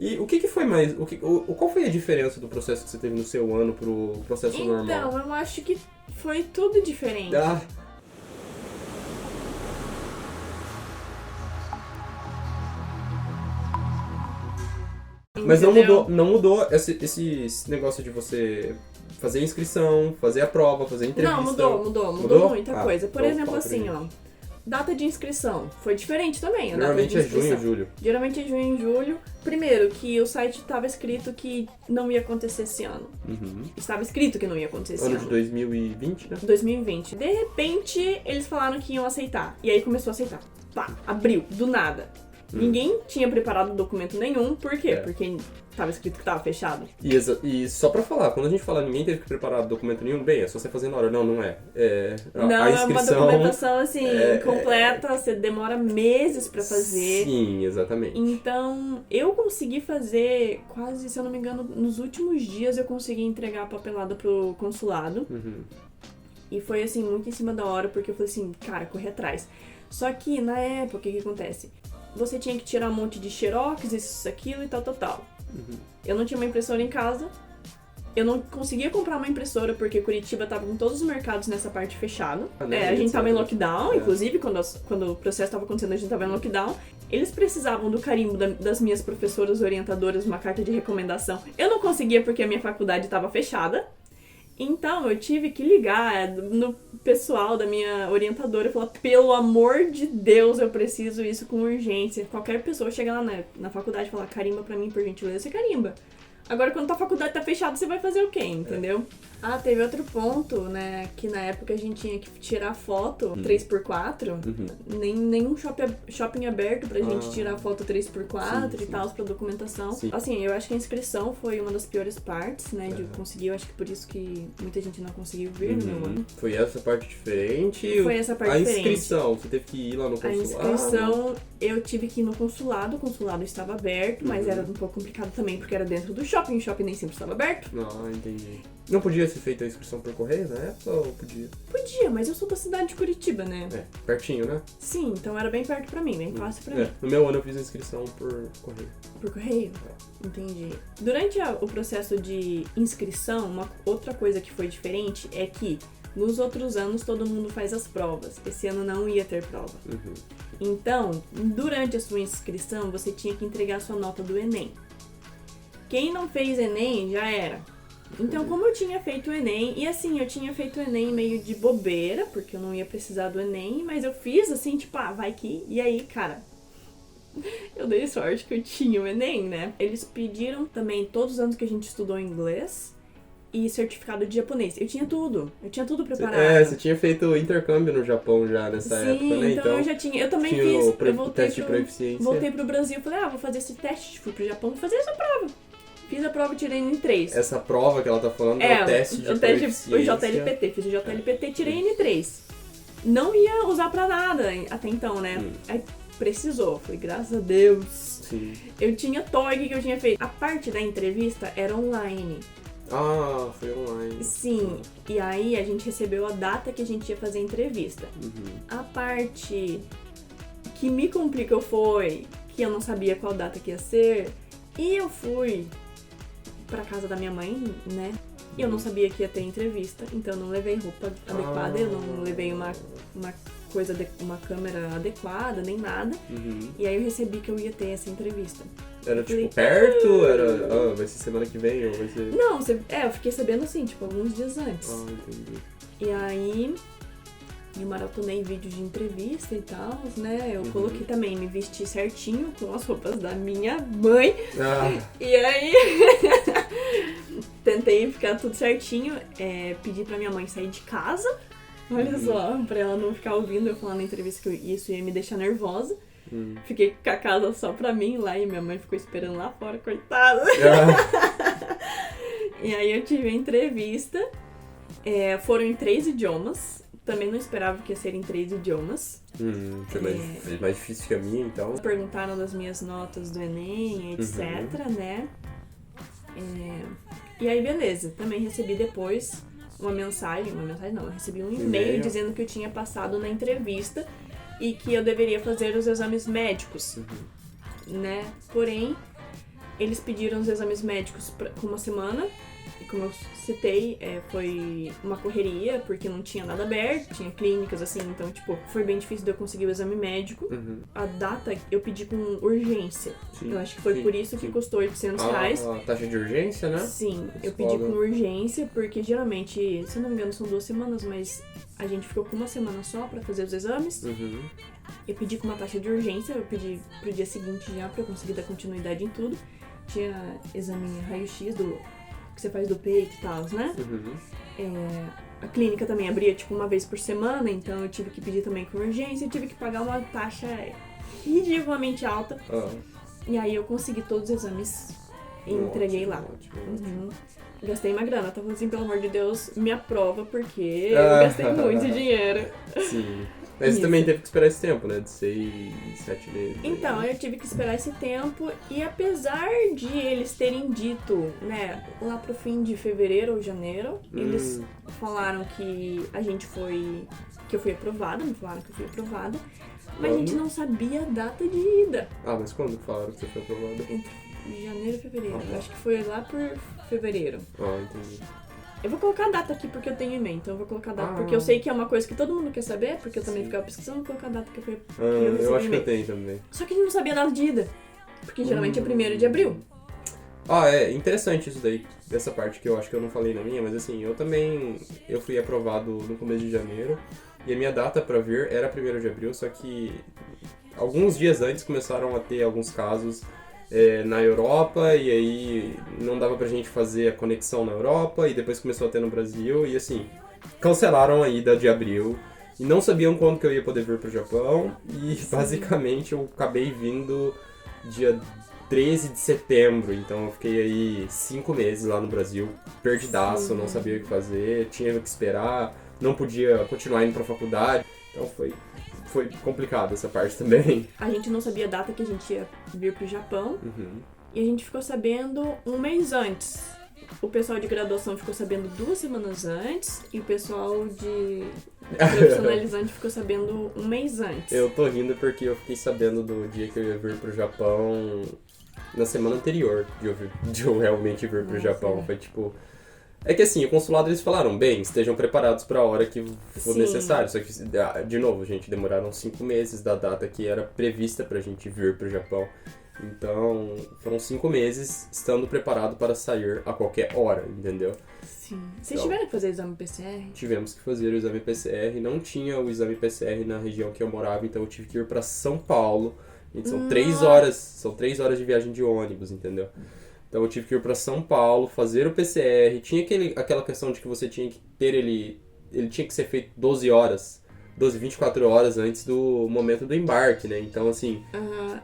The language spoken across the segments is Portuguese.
E o que foi mais... Qual foi a diferença do processo que você teve no seu ano pro processo normal? Então, eu acho que foi tudo diferente. Ah. Mas não mudou esse negócio de você fazer a inscrição, fazer a prova, fazer a entrevista? Não, mudou muita coisa. Por exemplo, assim, ó, data de inscrição foi diferente também. Geralmente é junho, julho. Geralmente é junho e julho. Primeiro, que o site estava escrito que não ia acontecer esse ano. Uhum. Estava escrito que não ia acontecer esse ano. Ano de 2020, né? 2020. De repente, eles falaram que iam aceitar. E aí começou a aceitar. Pá, abriu, do nada. Ninguém tinha preparado documento nenhum. Por quê? Porque tava escrito que tava fechado. E só pra falar, quando a gente fala ninguém teve que preparar documento nenhum, bem, é só você fazer na hora. Não é. Não, é uma documentação, assim, completa, você demora meses pra fazer. Sim, exatamente. Então, eu consegui fazer quase, se eu não me engano, nos últimos dias eu consegui entregar a papelada pro consulado. Uhum. E foi, assim, muito em cima da hora, porque eu falei assim, cara, corri atrás. Só que, na época, o que acontece? Você tinha que tirar um monte de xerox, isso, aquilo e tal. Uhum. Eu não tinha uma impressora em casa. Eu não conseguia comprar uma impressora porque Curitiba tava com todos os mercados nessa parte fechado. A gente tava em lockdown, inclusive, quando o processo tava acontecendo, a gente tava em lockdown. Eles precisavam do carimbo das minhas professoras orientadoras, uma carta de recomendação. Eu não conseguia porque a minha faculdade tava fechada. Então, eu tive que ligar no pessoal da minha orientadora e falar, pelo amor de Deus, eu preciso isso com urgência. Qualquer pessoa chega lá na faculdade e fala, carimba pra mim, por gentileza, você carimba. Agora, quando a faculdade tá fechada, você vai fazer o quê, entendeu? Ah, teve outro ponto, né, que na época a gente tinha que tirar foto 3x4, nenhum shopping aberto pra gente tirar foto 3x4 e tal, pra documentação. Sim. Assim, eu acho que a inscrição foi uma das piores partes, né, de conseguir, eu acho que por isso que muita gente não conseguiu vir no meu ano. Foi essa parte diferente? Foi essa parte diferente. A inscrição, você teve que ir lá no consulado? A inscrição, eu tive que ir no consulado, o consulado estava aberto, mas era um pouco complicado também, porque era dentro do shopping, o shopping nem sempre estava aberto. Não, entendi. Não podia ser feita a inscrição por correio na época ou podia? Podia, mas eu sou da cidade de Curitiba, né? Pertinho, né? Sim, então era bem perto pra mim, bem fácil pra mim. No meu ano eu fiz a inscrição por correio. Por correio? Entendi. Durante o processo de inscrição, uma outra coisa que foi diferente é que nos outros anos todo mundo faz as provas. Esse ano não ia ter prova. Então, durante a sua inscrição, você tinha que entregar a sua nota do Enem. Quem não fez Enem já era. Então, como eu tinha feito o Enem, e assim, eu tinha feito o Enem meio de bobeira, porque eu não ia precisar do Enem, mas eu fiz assim, tipo, vai que... E aí, cara, eu dei sorte que eu tinha o Enem, né? Eles pediram também todos os anos que a gente estudou inglês e certificado de japonês. Eu tinha tudo preparado. Você tinha feito intercâmbio no Japão já nessa época, né? Sim, então eu já tinha. Eu também fiz. Eu voltei teste de proficiência. Voltei pro Brasil, falei, vou fazer esse teste, fui pro Japão, vou fazer essa prova. Fiz a prova e tirei em 3. Essa prova que ela tá falando é o teste de proficiência. O JLPT, fiz o JLPT, tirei em 3. Não ia usar pra nada até então, né? Aí precisou, falei, graças a Deus. Sim. Eu tinha TOEIC que eu tinha feito. A parte da entrevista era online. Ah, foi online. Sim, e aí a gente recebeu a data que a gente ia fazer a entrevista. A parte que me complicou foi que eu não sabia qual data que ia ser. E eu fui pra casa da minha mãe, né? E eu não sabia que ia ter entrevista, então eu não levei roupa adequada, eu não levei uma câmera adequada, nem nada. E aí eu recebi que eu ia ter essa entrevista. Era tipo perto? Era, vai ser semana que vem ou vai ser... Não, eu fiquei sabendo assim, tipo, alguns dias antes. Entendi. E aí eu maratonei vídeos de entrevista e tal, né? Eu coloquei também, me vesti certinho com as roupas da minha mãe. E aí tentei ficar tudo certinho, pedi pra minha mãe sair de casa. Olha só, pra ela não ficar ouvindo eu falando na entrevista que isso ia me deixar nervosa. Fiquei com a casa só pra mim lá e minha mãe ficou esperando lá fora, coitada. E aí eu tive a entrevista, foram em 3 idiomas. Também não esperava que ia ser em 3 idiomas. Foi mais difícil que a minha, então. Perguntaram das minhas notas do Enem, etc, né? E aí, beleza. Também recebi depois uma mensagem não, eu recebi um e-mail dizendo que eu tinha passado na entrevista e que eu deveria fazer os exames médicos, né? Porém, eles pediram os exames médicos com uma semana. E como eu citei, foi uma correria, porque não tinha nada aberto, tinha clínicas assim, então, tipo, foi bem difícil de eu conseguir o exame médico. A data eu pedi com urgência. Sim, eu acho que foi por isso que custou R$800. A taxa de urgência, né? Sim, eu pedi com urgência, porque geralmente, se eu não me engano, são 2 semanas, mas a gente ficou com uma semana só pra fazer os exames. Eu pedi com uma taxa de urgência, eu pedi pro dia seguinte já pra eu conseguir dar continuidade em tudo. Tinha exame raio-x que você faz do peito e tal, né? A clínica também abria, tipo, uma vez por semana, então eu tive que pedir também com urgência, eu tive que pagar uma taxa ridiculamente alta. E aí eu consegui todos os exames e entreguei lá. Ótimo. Gastei uma grana, tava assim, pelo amor de Deus, me aprova, porque eu gastei muito dinheiro. Sim. Mas você também teve que esperar esse tempo, né? De 6, 7 meses. Então, eu tive que esperar esse tempo e apesar de eles terem dito, né, lá pro fim de fevereiro ou janeiro, eles falaram que que eu fui aprovada, me falaram que eu fui aprovada, mas a gente não sabia a data de ida. Mas quando falaram que você foi aprovada? Entre janeiro e fevereiro, acho que foi lá por fevereiro. Entendi. Eu vou colocar a data aqui porque eu tenho e-mail, então eu vou colocar a data porque eu sei que é uma coisa que todo mundo quer saber, porque eu também ficava pesquisando, vou colocar a data que eu recebi eu acho que eu tenho também. Só que a gente não sabia a data de ida, porque geralmente é 1º de abril. É interessante isso daí, dessa parte que eu acho que eu não falei na minha, mas assim, eu fui aprovado no começo de janeiro e a minha data pra vir era 1º de abril, só que alguns dias antes começaram a ter alguns casos na Europa, e aí não dava pra gente fazer a conexão na Europa, e depois começou a ter no Brasil, e assim, cancelaram a ida de abril, e não sabiam quando que eu ia poder vir pro Japão, e basicamente eu acabei vindo dia 13 de setembro, então eu fiquei aí 5 meses lá no Brasil, perdidaço, não sabia o que fazer, tinha que esperar, não podia continuar indo pra faculdade, então foi complicado essa parte também. A gente não sabia a data que a gente ia vir pro Japão. E a gente ficou sabendo um mês antes. O pessoal de graduação ficou sabendo 2 semanas antes. E o pessoal de profissionalizante ficou sabendo um mês antes. Eu tô rindo porque eu fiquei sabendo do dia que eu ia vir pro Japão na semana anterior de eu realmente vir pro Japão. Foi tipo... É que assim, o consulado eles falaram, bem, estejam preparados para a hora que for necessário. Só que, de novo, gente, demoraram 5 meses da data que era prevista pra gente vir pro Japão. Então, foram 5 meses estando preparado para sair a qualquer hora, entendeu? Sim. Vocês tiveram que fazer exame PCR? Tivemos que fazer o exame PCR. Não tinha o exame PCR na região que eu morava, então eu tive que ir para São Paulo. São 3 horas. São 3 horas de viagem de ônibus, entendeu? Então eu tive que ir para São Paulo, fazer o PCR. Tinha aquela questão de que você tinha que ter ele tinha que ser feito 24 horas antes do momento do embarque, né? Então, assim...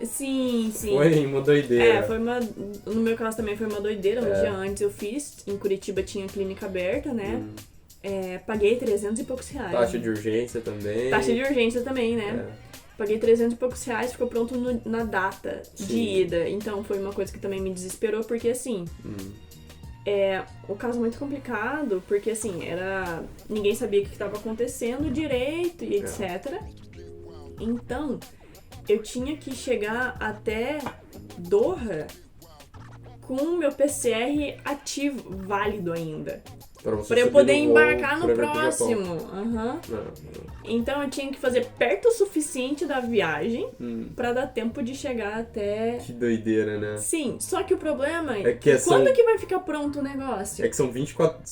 Sim. Foi uma doideira. No meu caso também foi uma doideira. Um dia antes eu fiz. Em Curitiba tinha clínica aberta, né? Paguei 300 e poucos reais. Taxa de urgência também. Taxa de urgência também, né? Paguei 300 e poucos reais, ficou pronto na data de ida. Então foi uma coisa que também me desesperou, porque assim... o caso muito complicado, porque assim, ninguém sabia o que estava acontecendo direito e etc. Então, eu tinha que chegar até Doha com o meu PCR ativo, válido ainda. Pra eu poder embarcar no próximo. Então eu tinha que fazer perto o suficiente da viagem pra dar tempo de chegar até... Que doideira, né? Sim, só que o problema é que quando que vai ficar pronto o negócio? É que são 24...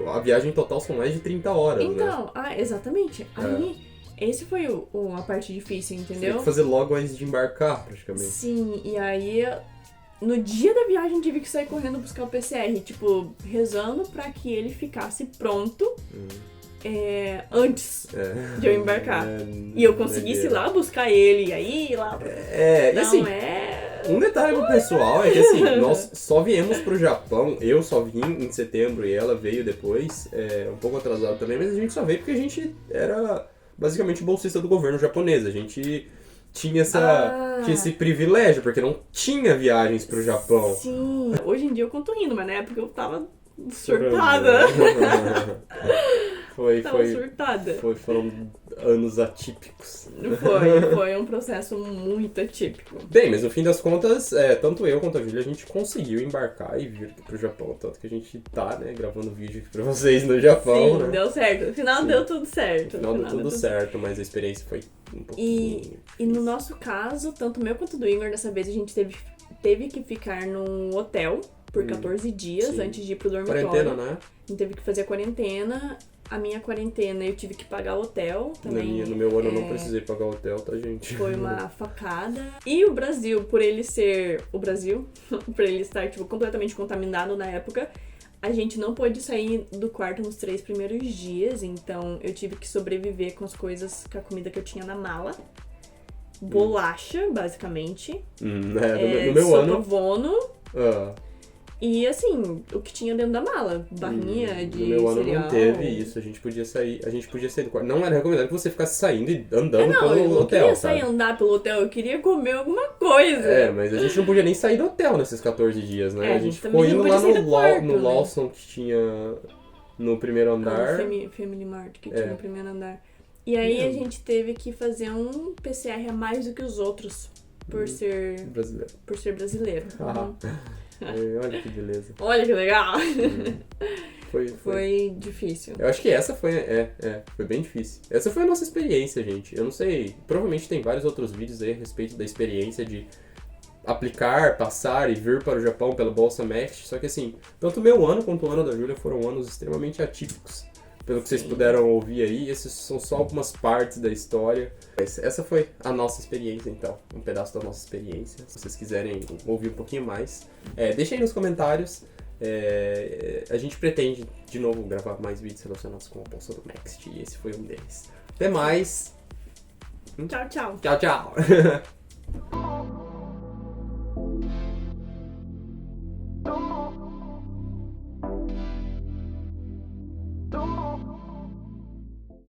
A viagem total são mais de 30 horas, então, né? Exatamente. Aí, esse foi a parte difícil, entendeu? Você tem que fazer logo antes de embarcar, praticamente. Sim, e aí... No dia da viagem, tive que sair correndo buscar o PCR, tipo, rezando pra que ele ficasse pronto antes de eu embarcar. E eu conseguisse ir lá buscar ele, e aí ir lá... Um detalhe pro pessoal é que, assim, nós só viemos pro Japão, eu só vim em setembro e ela veio depois, um pouco atrasado também, mas a gente só veio porque a gente era basicamente bolsista do governo japonês, a gente... Tinha esse privilégio, porque não tinha viagens pro Japão. Sim. Hoje em dia eu conto rindo, mas na época eu tava surtada. Tava surtada. Foram anos atípicos. Foi um processo muito atípico. Bem, mas no fim das contas, tanto eu quanto a Júlia, a gente conseguiu embarcar e vir aqui pro Japão. Tanto que a gente tá, né, gravando vídeo aqui pra vocês no Japão, Sim, né? deu certo. No final deu tudo certo. No final deu tudo certo, mas a experiência foi um pouquinho... E no nosso caso, tanto meu quanto do Igor, dessa vez a gente teve que ficar num hotel por 14 dias antes de ir pro dormitório. Quarentena, né? A gente teve que fazer a quarentena. A minha quarentena eu tive que pagar o hotel também. No meu ano eu não precisei pagar o hotel, tá, gente? Foi uma facada. E o Brasil, por ele ser o Brasil, por ele estar tipo, completamente contaminado na época, a gente não pôde sair do quarto nos 3 primeiros dias. Então eu tive que sobreviver com as coisas, com a comida que eu tinha na mala. Bolacha, basicamente. No meu ano... Vono. Ah. E assim, o que tinha dentro da mala, barrinha de No meu ano cereal. não teve isso, a gente podia sair do quarto. Não era recomendado que você ficasse saindo e andando Não, pelo eu não hotel, queria sabe? sair andar pelo hotel, eu queria comer alguma coisa. Mas a gente não podia nem sair do hotel nesses 14 dias, né? A gente ficou também não indo lá podia sair do quarto, no né? Lawson que tinha no primeiro andar. Family Mart que tinha no primeiro andar. E aí a gente teve que fazer um PCR a mais do que os outros, por ser brasileiro. Por ser brasileiro. Olha que beleza. Olha que legal. Foi difícil. Eu acho que essa foi bem difícil. Essa foi a nossa experiência, gente. Eu não sei, provavelmente tem vários outros vídeos aí a respeito da experiência de aplicar, passar e vir para o Japão pela Bolsa Mestre. Só que assim, tanto o meu ano quanto o ano da Júlia foram anos extremamente atípicos. Pelo que vocês puderam ouvir aí, esses são só algumas partes da história. Essa foi a nossa experiência, então. Um pedaço da nossa experiência. Se vocês quiserem ouvir um pouquinho mais, deixem aí nos comentários. A gente pretende, de novo, gravar mais vídeos relacionados com a Bolsa do Next. E esse foi um deles. Até mais! Tchau, tchau! Tchau, tchau! Don't